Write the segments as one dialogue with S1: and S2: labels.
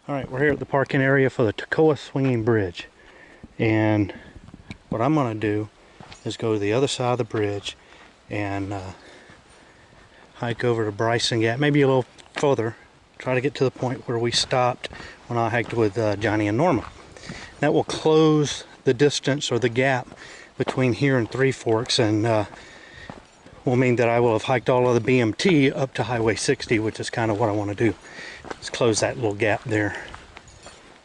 S1: Alright, we're here at the parking area for the Toccoa swinging bridge, and what I'm going to do is go to the other side of the bridge and hike over to Bryson Gap, maybe a little further, try to get to the point where we stopped when I hiked with Johnny and Norma. That will close the distance or the gap between here and Three Forks, and will mean that I will have hiked all of the BMT up to Highway 60, which is kind of what I want to do. Just close that little gap there.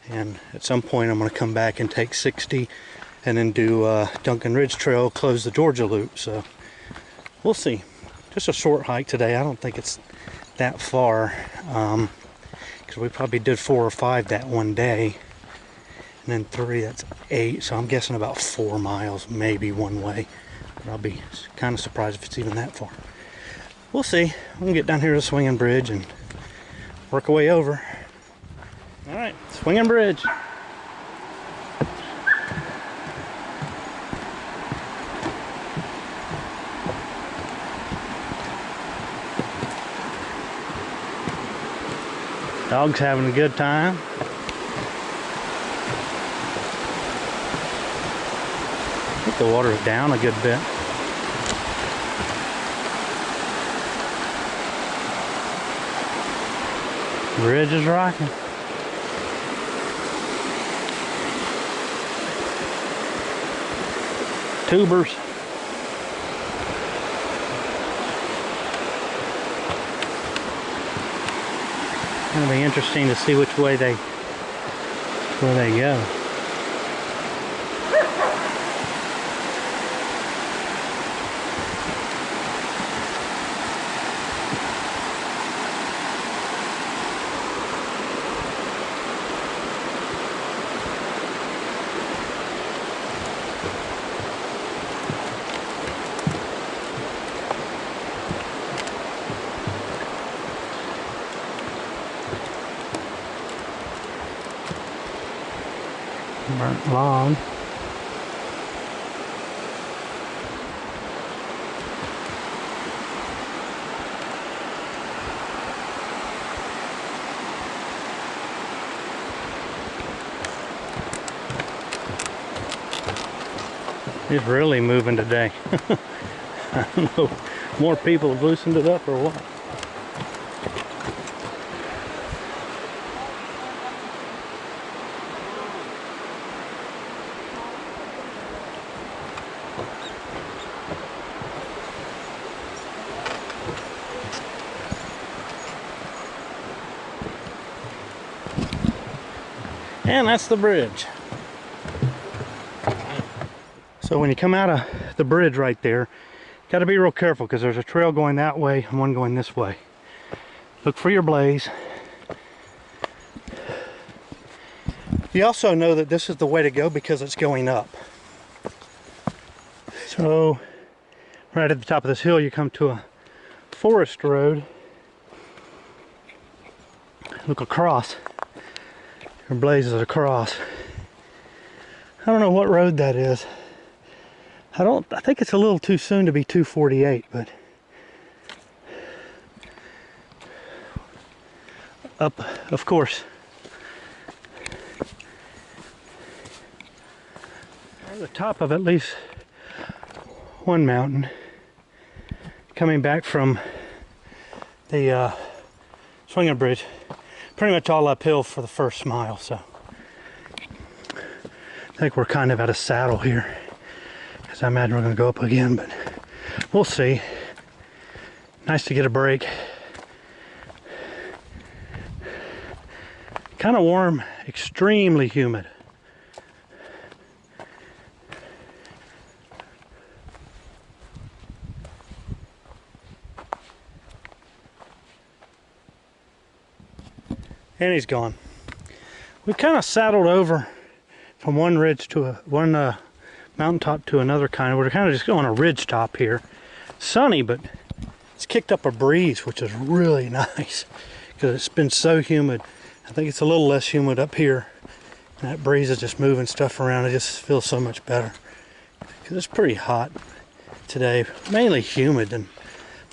S1: And at some point I'm going to come back and take 60 and then do Duncan Ridge Trail, close the Georgia Loop. So we'll see. Just a short hike today. I don't think it's that far, because we probably did 4 or 5 that one day. And then 3, that's 8. So I'm guessing about 4 miles maybe one way. But I'll be kind of surprised if it's even that far. We'll see. I'm going to get down here to the swinging bridge and work our way over. Alright, swinging bridge. Dog's having a good time. I think the water is down a good bit. Bridge is rocking. Tubers. It'll be interesting to see which way they go. Burnt log. It's really moving today. I don't know, more people have loosened it up or what. And that's the bridge. So when you come out of the bridge right there, got to be real careful because there's a trail going that way and one going this way. Look for your blaze. You also know that this is the way to go because it's going up. So right at the top of this hill you come to a forest road. Look across. Your blaze is across. I don't know what road that is. I think it's a little too soon to be 248, but up, of course. At the top of at least one mountain, coming back from the swinging bridge, pretty much all uphill for the first mile, so I think we're kind of at a saddle here. I imagine we're going to go up again, but we'll see. Nice to get a break. Kind of warm, extremely humid. And he's gone. We kind of saddled over from one ridge to one mountaintop to another kind. We're kind of just on a ridge top here. Sunny, but it's kicked up a breeze, which is really nice because it's been so humid. I think it's a little less humid up here. And that breeze is just moving stuff around. It just feels so much better because it's pretty hot today. Mainly humid and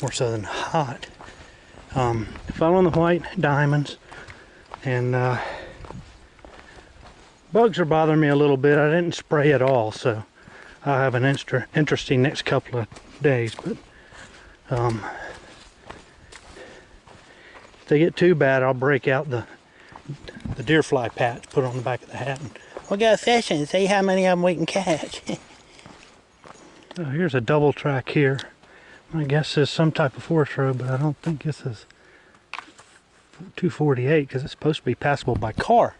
S1: more so than hot. Following the white diamonds, and bugs are bothering me a little bit. I didn't spray at all, so I'll have an interesting next couple of days. But if they get too bad, I'll break out the deer fly patch, put it on the back of the hat, and we'll go fishing and see how many of them we can catch. So here's a double track here. I guess there's some type of forest road, but I don't think this is 248 because it's supposed to be passable by car.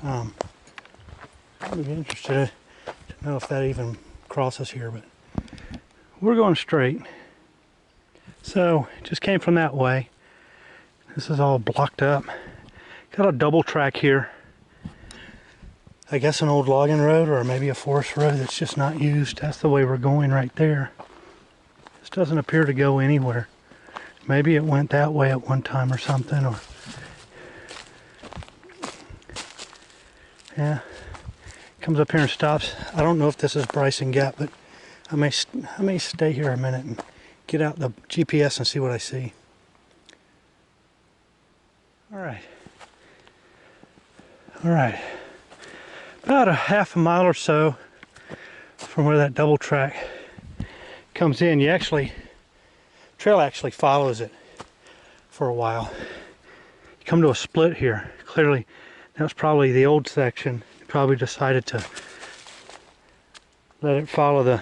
S1: I'd be interested to know if that even crosses here, but we're going straight. So just came from that way. This is all blocked up. Got a double track here. I guess an old logging road or maybe a forest road that's just not used. That's the way we're going right there. This doesn't appear to go anywhere. Maybe it went that way at one time or something, or yeah, comes up here and stops. I don't know if this is Bryson Gap, but I may stay here a minute and get out the GPS and see what I see. All right. About a half a mile or so from where that double track comes in, trail actually follows it for a while. You come to a split here. Clearly, that was probably the old section. You probably decided to let it follow the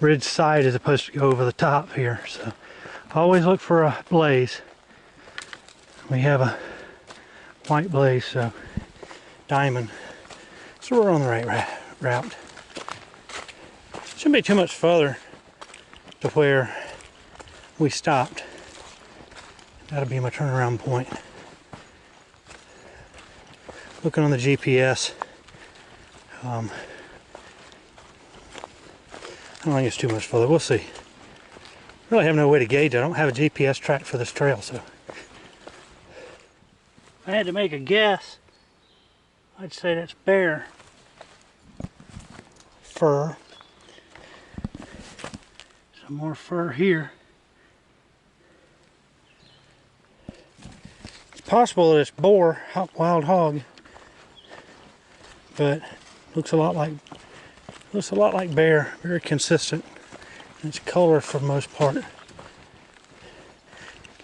S1: ridge side as opposed to go over the top here. So always look for a blaze. We have a white blaze, so diamond. So we're on the right route. Shouldn't be too much further to where we stopped. That'll be my turnaround point. Looking on the GPS, I don't think it's too much further. We'll see. Really have no way to gauge it. I don't have a GPS track for this trail, so if I had to make a guess, I'd say that's bear fur. Some more fur here. It's possible that it's boar, wild hog, but looks a lot like bear. Very consistent in its color for the most part, at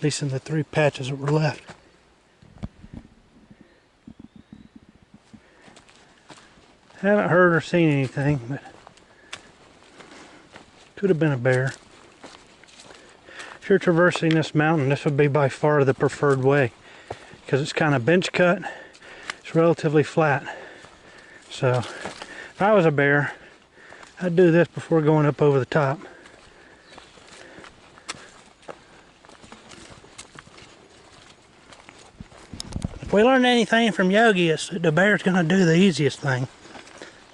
S1: least in the 3 patches that were left. Haven't heard or seen anything, but could have been a bear. If you're traversing this mountain, this would be by far the preferred way because it's kind of bench cut. It's relatively flat. So if I was a bear, I'd do this before going up over the top. If we learned anything from Yogi, it's that the bear's going to do the easiest thing,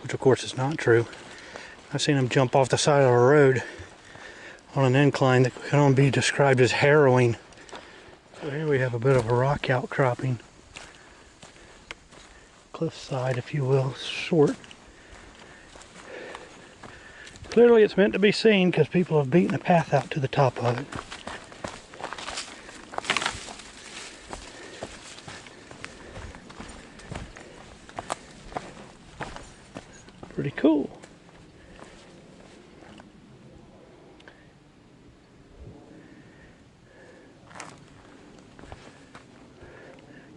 S1: which of course is not true. I've seen him jump off the side of a road on an incline that can only be described as harrowing. So here we have a bit of a rock outcropping. Cliffside, if you will, short. Clearly it's meant to be seen because people have beaten a path out to the top of it. Pretty cool.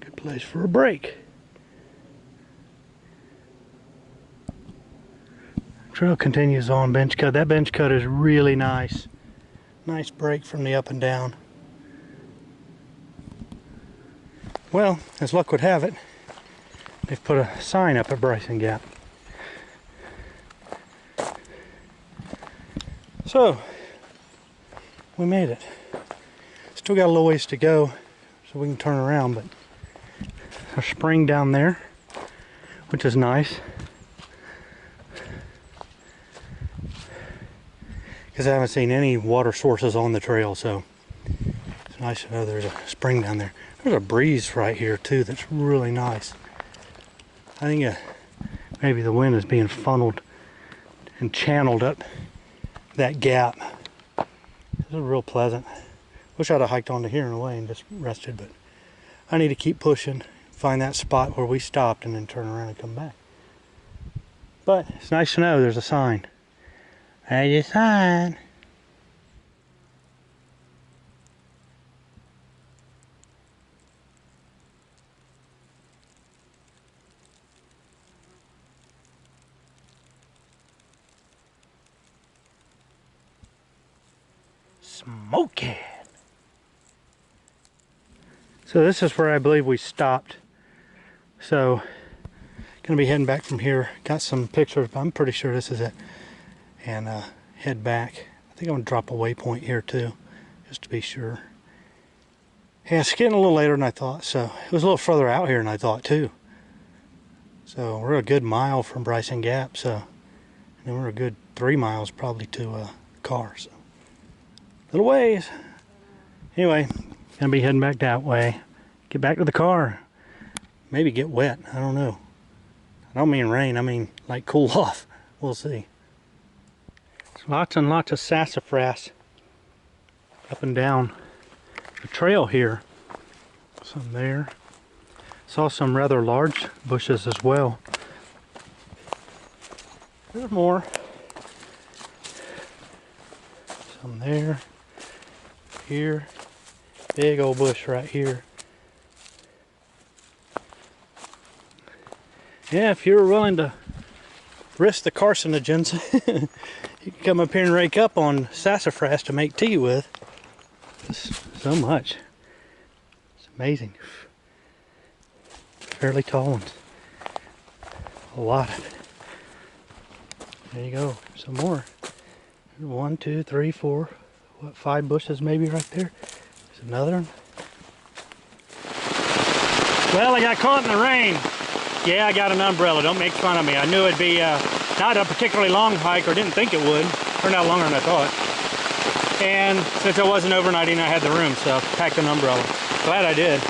S1: Good place for a break. Trail continues on bench cut. That bench cut is really nice. Nice break from the up and down. Well, as luck would have it, they've put a sign up at Bryson Gap. So, we made it. Still got a little ways to go so we can turn around, but a spring down there, which is nice. Because I haven't seen any water sources on the trail, so it's nice to know there's a spring down there. There's a breeze right here too that's really nice. I think maybe the wind is being funneled and channeled up that gap. This is real pleasant. Wish I'd have hiked onto here in a way and just rested, but I need to keep pushing. find that spot where we stopped and then turn around and come back. But it's nice to know there's a sign. There's a sign. Smoking. So this is where I believe we stopped. So gonna be heading back from here. Got some pictures, but I'm pretty sure this is it. And head back. I think I'm gonna drop a waypoint here too, just to be sure. Yeah, it's getting a little later than I thought, so it was a little further out here than I thought too. So we're a good mile from Bryson Gap, so and then we're a good 3 miles probably to a car. So little ways. Anyway, gonna be heading back that way. Get back to the car. Maybe get wet. I don't know. I don't mean rain. I mean like cool off. We'll see. Lots and lots of sassafras up and down the trail here. Some there. Saw some rather large bushes as well. There's more. Some there. Here. Big old bush right here. Yeah, if you're willing to risk the carcinogens, you can come up here and rake up on sassafras to make tea with. Just so much. It's amazing. Fairly tall ones. A lot of it. There you go. Some more. 1, 2, 3, 4. What, 5 bushes maybe right there? There's another one. Well, I got caught in the rain. Yeah, I got an umbrella. Don't make fun of me. I knew it'd be not a particularly long hike, or didn't think it would. Turned out longer than I thought. And since I wasn't overnighting, I had the room, so I packed an umbrella. Glad I did.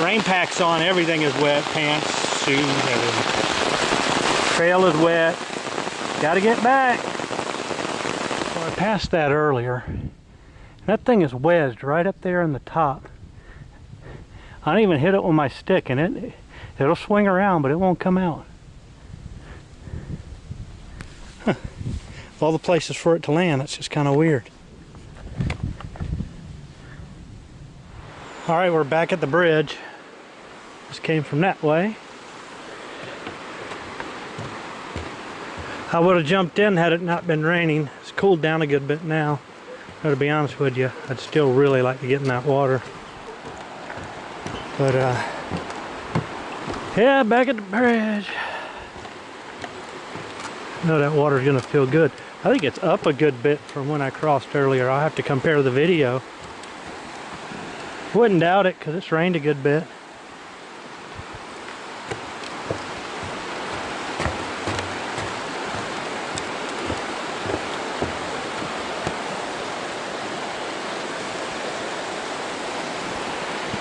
S1: Rain pack's on. Everything is wet. Pants, shoes, everything. Trail is wet. Got to get back. So I passed that earlier. That thing is wedged right up there in the top. I didn't even hit it with my stick, and it'll swing around, but it won't come out. Huh. Of all the places for it to land, that's just kind of weird. Alright, we're back at the bridge. Just came from that way. I would have jumped in had it not been raining. It's cooled down a good bit now. But to be honest with you, I'd still really like to get in that water. But yeah, back at the bridge. I know that water's gonna feel good. I think it's up a good bit from when I crossed earlier. I'll have to compare the video. Wouldn't doubt it, because it's rained a good bit.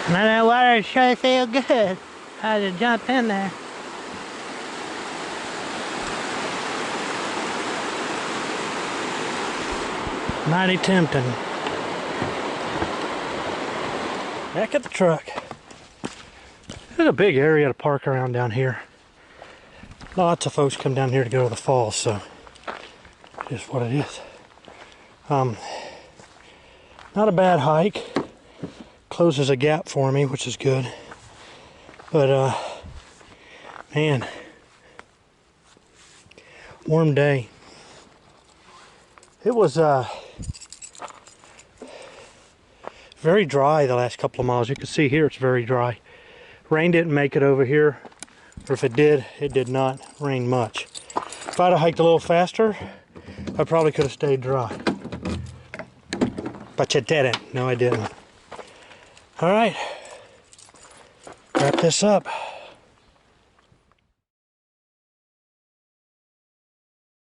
S1: Now that water sure feels good. I just jumped in there. Mighty tempting. Back at the truck. There's a big area to park around down here. Lots of folks come down here to go to the falls, so it is what it is. Not a bad hike. Closes a gap for me, which is good. But man, warm day. It was very dry the last couple of miles. You can see here it's very dry. Rain didn't make it over here, or if it did not rain much. If I'd have hiked a little faster, I probably could have stayed dry. But you didn't. No, I didn't. All right, wrap this up.